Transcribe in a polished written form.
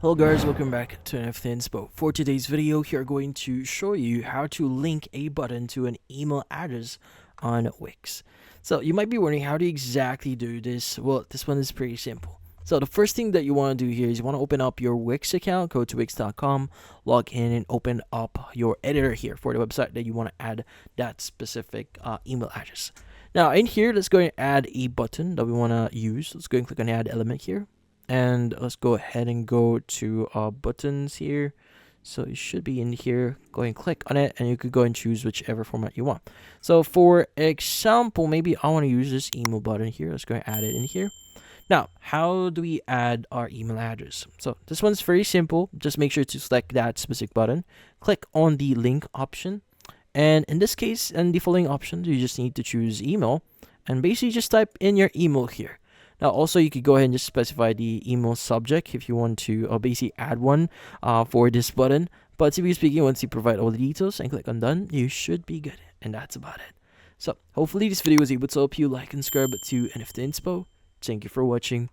Hello guys, welcome back to NFT Inspo. For today's video, we are going to show you how to link a button to an email address on Wix. So you might be wondering, how do you exactly do this? Well, this one is pretty simple. So the first thing that you want to do here is you want to open up your Wix account, go to wix.com, log in and open up your editor here for the website that you want to add that specific email address. Now in here, let's go and add a button that we want to use. Let's go and click on add element here. And let's go ahead and go to buttons here. So it should be in here. Go and click on it, and you could go and choose whichever format you want. So for example, maybe I want to use this email button here. Let's go and add it in here. Now, how do we add our email address? So this one's very simple. Just make sure to select that specific button. Click on the link option. And in this case, and the following options, you just need to choose email. And basically just type in your email here. Now, also, you could go ahead and just specify the email subject if you want to basically add one for this button. But typically speaking, once you provide all the details and click on done, you should be good. And that's about it. So hopefully this video was able to help you. Like and subscribe to NFT Inspo. Thank you for watching.